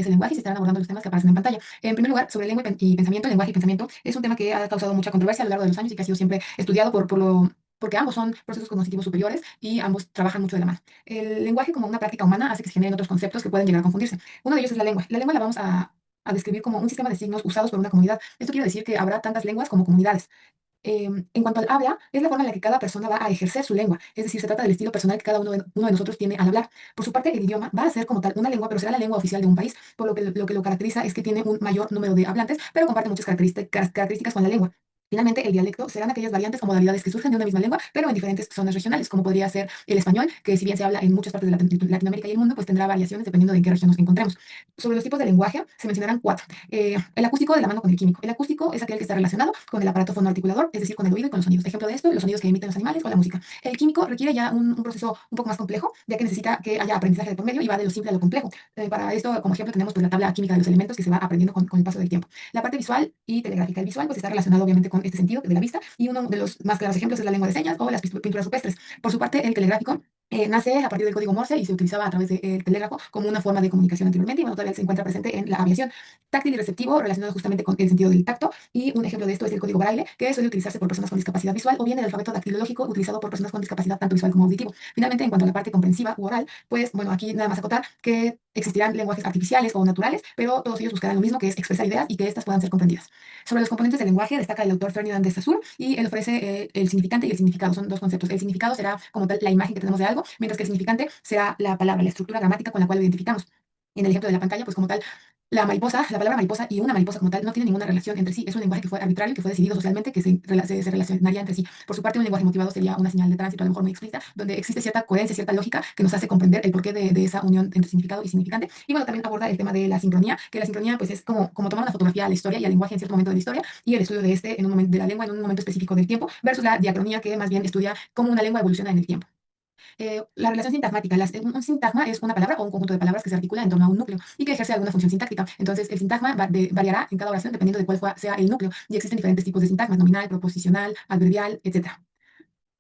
es el lenguaje y se estarán abordando los temas que aparecen en pantalla. En primer lugar, sobre lengua y pensamiento, lenguaje y pensamiento es un tema que ha causado mucha controversia a lo largo de los años y que ha sido siempre estudiado porque ambos son procesos cognitivos superiores y ambos trabajan mucho de la mano. El lenguaje como una práctica humana hace que se generen otros conceptos que pueden llegar a confundirse. Uno de ellos es la lengua. La lengua la vamos a describir como un sistema de signos usados por una comunidad. Esto quiere decir que habrá tantas lenguas como comunidades. En cuanto al habla, es la forma en la que cada persona va a ejercer su lengua, es decir, se trata del estilo personal que cada uno de nosotros tiene al hablar. Por su parte, el idioma va a ser como tal una lengua, pero será la lengua oficial de un país, por lo que lo caracteriza es que tiene un mayor número de hablantes, pero comparte muchas características con la lengua. Finalmente, el dialecto serán aquellas variantes o modalidades que surgen de una misma lengua, pero en diferentes zonas regionales, como podría ser el español, que si bien se habla en muchas partes de Latinoamérica y el mundo, pues tendrá variaciones dependiendo de en qué región nos encontremos. Sobre los tipos de lenguaje, se mencionarán cuatro. El acústico de la mano con el químico. El acústico es aquel que está relacionado con el aparato fonoarticulador, es decir, con el oído y con los sonidos. Ejemplo de esto, los sonidos que emiten los animales o la música. El químico requiere ya un proceso un poco más complejo, ya que necesita que haya aprendizaje de por medio y va de lo simple a lo complejo. Para esto, como ejemplo, tenemos pues, la tabla química de los elementos que se va aprendiendo con el paso del tiempo. La parte visual y telegráfica. El visual pues, está relacionado obviamente con este sentido de la vista y uno de los más claros ejemplos es la lengua de señas o las pinturas rupestres. Por su parte, el telegráfico nace a partir del código Morse y se utilizaba a través del telégrafo como una forma de comunicación anteriormente y bueno, todavía se encuentra presente en la aviación. Táctil y receptivo relacionado justamente con el sentido del tacto y un ejemplo de esto es el código braille que suele utilizarse por personas con discapacidad visual o bien el alfabeto dactilológico utilizado por personas con discapacidad tanto visual como auditivo. Finalmente, en cuanto a la parte comprensiva u oral, pues bueno, aquí nada más acotar que existirán lenguajes artificiales o naturales, pero todos ellos buscarán lo mismo que es expresar ideas y que éstas puedan ser comprendidas. Sobre los componentes del lenguaje destaca el autor Ferdinand de Saussure y él ofrece el significante y el significado. Son dos conceptos. El significado será como tal la imagen que tenemos de algo, mientras que el significante será la palabra, la estructura gramática con la cual lo identificamos. En el ejemplo de la pantalla, pues como tal, la palabra mariposa y una mariposa como tal no tienen ninguna relación entre sí. Es un lenguaje que fue arbitrario, que fue decidido socialmente, que se relacionaría entre sí. Por su parte, un lenguaje motivado sería una señal de tránsito, a lo mejor muy explícita, donde existe cierta coherencia, cierta lógica que nos hace comprender el porqué de esa unión entre significado y significante. Y bueno, también aborda el tema de la sincronía, que la sincronía pues es como tomar una fotografía a la historia y al lenguaje en cierto momento de la historia y el estudio de este en un momento de la lengua en un momento específico del tiempo, versus la diacronía que más bien estudia cómo una lengua evoluciona en el tiempo. La relación sintagmática. Un sintagma es una palabra o un conjunto de palabras que se articula en torno a un núcleo y que ejerce alguna función sintáctica. Entonces, el sintagma variará en cada oración dependiendo de sea el núcleo. Y existen diferentes tipos de sintagmas, nominal, proposicional, adverbial, etcétera.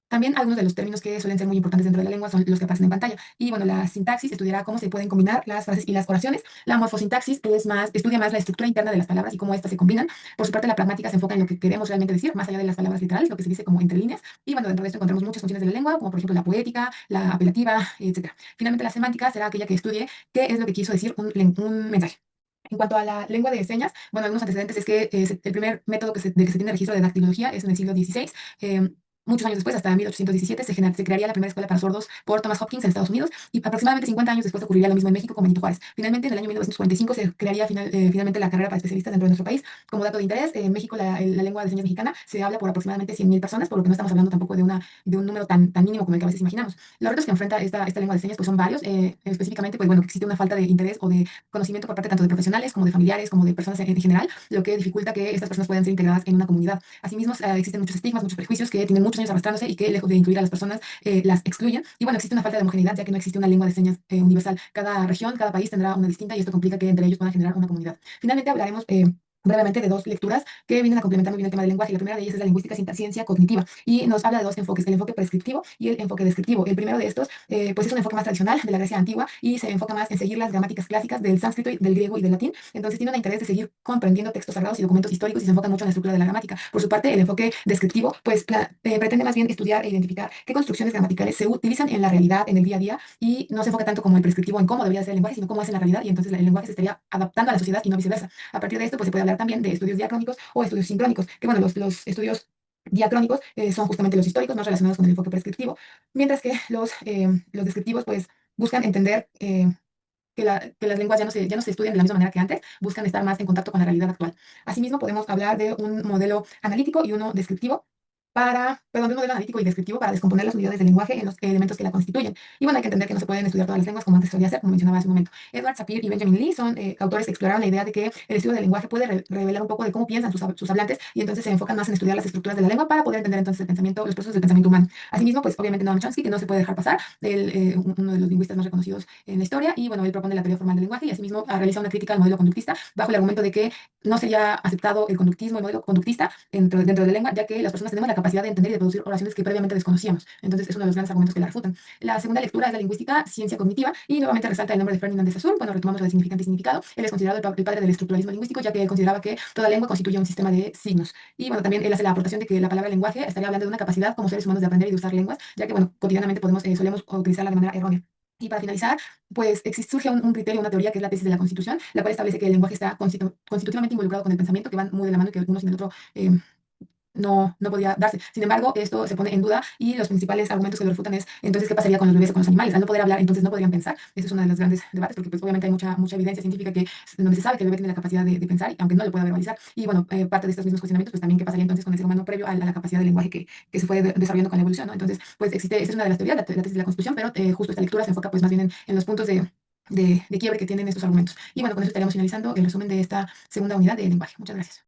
También algunos de los términos que suelen ser muy importantes dentro de la lengua son los que aparecen en pantalla. Y bueno, la sintaxis estudiará cómo se pueden combinar las frases y las oraciones. La morfosintaxis estudia más la estructura interna de las palabras y cómo éstas se combinan. Por su parte, la pragmática se enfoca en lo que queremos realmente decir, más allá de las palabras literales, lo que se dice como entre líneas. Y bueno, dentro de esto encontramos muchas funciones de la lengua, como por ejemplo la poética, la apelativa, etcétera. Finalmente, la semántica será aquella que estudie qué es lo que quiso decir un mensaje. En cuanto a la lengua de señas, bueno, algunos antecedentes es que el primer método de que se tiene registro de dactilología es en el siglo XVI. Muchos años después, hasta 1817, se crearía la primera escuela para sordos por Thomas Hopkins en Estados Unidos y aproximadamente 50 años después ocurriría lo mismo en México con Benito Juárez. Finalmente, en el año 1945 se crearía finalmente la carrera para especialistas dentro de nuestro país. Como dato de interés, en México la lengua de señas mexicana se habla por aproximadamente 100.000 personas, por lo que no estamos hablando tampoco de un número tan mínimo como el que a veces imaginamos. Los retos que enfrenta esta lengua de señas pues, son varios. Específicamente, pues bueno, que existe una falta de interés o de conocimiento por parte tanto de profesionales como de familiares, como de personas en general, lo que dificulta que estas personas puedan ser integradas en una comunidad. Asimismo, existen muchos estigmas, muchos prejuicios que tienen muchos años arrastrándose y que lejos de incluir a las personas, las excluyen. Y bueno, existe una falta de homogeneidad, ya que no existe una lengua de señas universal. Cada región, cada país tendrá una distinta y esto complica que entre ellos puedan generar una comunidad. Finalmente, hablaremos brevemente de dos lecturas que vienen a complementar muy bien el tema del lenguaje. La primera de ellas es la lingüística ciencia cognitiva y nos habla de dos enfoques, el enfoque prescriptivo y el enfoque descriptivo. El primero de estos, pues es un enfoque más tradicional de la Grecia antigua y se enfoca más en seguir las gramáticas clásicas del sánscrito, del griego y del latín. Entonces tiene un interés de seguir comprendiendo textos sagrados y documentos históricos y se enfoca mucho en la estructura de la gramática. Por su parte, el enfoque descriptivo, pues pretende más bien estudiar e identificar qué construcciones gramaticales se utilizan en la realidad, en el día a día y no se enfoca tanto como el prescriptivo en cómo debería ser el lenguaje, sino cómo es en la realidad y entonces el lenguaje se estaría adaptando a la sociedad y no viceversa. A partir de esto, pues se puede hablar también de estudios diacrónicos o estudios sincrónicos, que bueno, los estudios diacrónicos son justamente los históricos más relacionados con el enfoque prescriptivo, mientras que los descriptivos pues buscan entender que las lenguas ya no se estudian de la misma manera que antes, buscan estar más en contacto con la realidad actual. Asimismo, podemos hablar de un modelo analítico y uno descriptivo de un modelo analítico y descriptivo para descomponer las unidades del lenguaje en los elementos que la constituyen. Y bueno, hay que entender que no se pueden estudiar todas las lenguas como antes solía ser, como mencionaba hace un momento. Edward Sapir y Benjamin Lee son autores que exploraron la idea de que el estudio del lenguaje puede revelar un poco de cómo piensan sus hablantes y entonces se enfocan más en estudiar las estructuras de la lengua para poder entender entonces el pensamiento, los procesos del pensamiento humano. Asimismo, pues obviamente Noam Chomsky, que no se puede dejar pasar, uno de los lingüistas más reconocidos en la historia, y bueno, él propone la teoría formal del lenguaje y asimismo realiza una crítica al modelo conductista bajo el argumento de que no sería aceptado el conductismo, el modelo conductista dentro de la lengua, ya que las personas tenemos la capacidad capacidad de entender y de producir oraciones que previamente desconocíamos. Entonces, es uno de los grandes argumentos que la refutan. La segunda lectura es la lingüística, ciencia cognitiva, y nuevamente resalta el nombre de Ferdinand de Saussure. Bueno, retomamos lo de significante y significado. Él es considerado el padre del estructuralismo lingüístico, ya que él consideraba que toda lengua constituye un sistema de signos. Y bueno, también él hace la aportación de que la palabra lenguaje estaría hablando de una capacidad como seres humanos de aprender y de usar lenguas, ya que bueno, cotidianamente solemos utilizarla de manera errónea. Y para finalizar, pues surge un criterio, una teoría que es la tesis de la Constitución, la cual establece que el lenguaje está constitutivamente involucrado con el pensamiento, que van muy de la mano y que uno sin el otro no podía darse. Sin embargo, esto se pone en duda y los principales argumentos que lo refutan es, entonces, ¿qué pasaría con los bebés o con los animales? Al no poder hablar, entonces no podrían pensar. Ese es uno de los grandes debates porque pues, obviamente hay mucha evidencia científica donde se sabe que el bebé tiene la capacidad de pensar, y, aunque no lo pueda verbalizar. Y bueno, parte de estos mismos cuestionamientos, pues también qué pasaría entonces con el ser humano previo a la capacidad de lenguaje que se fue desarrollando con la evolución, ¿no? Entonces, pues existe, esa es una de las teorías, la tesis de la Constitución, pero justo esta lectura se enfoca pues más bien en los puntos de quiebre que tienen estos argumentos. Y bueno, con eso estaríamos finalizando el resumen de esta segunda unidad de lenguaje. Muchas gracias.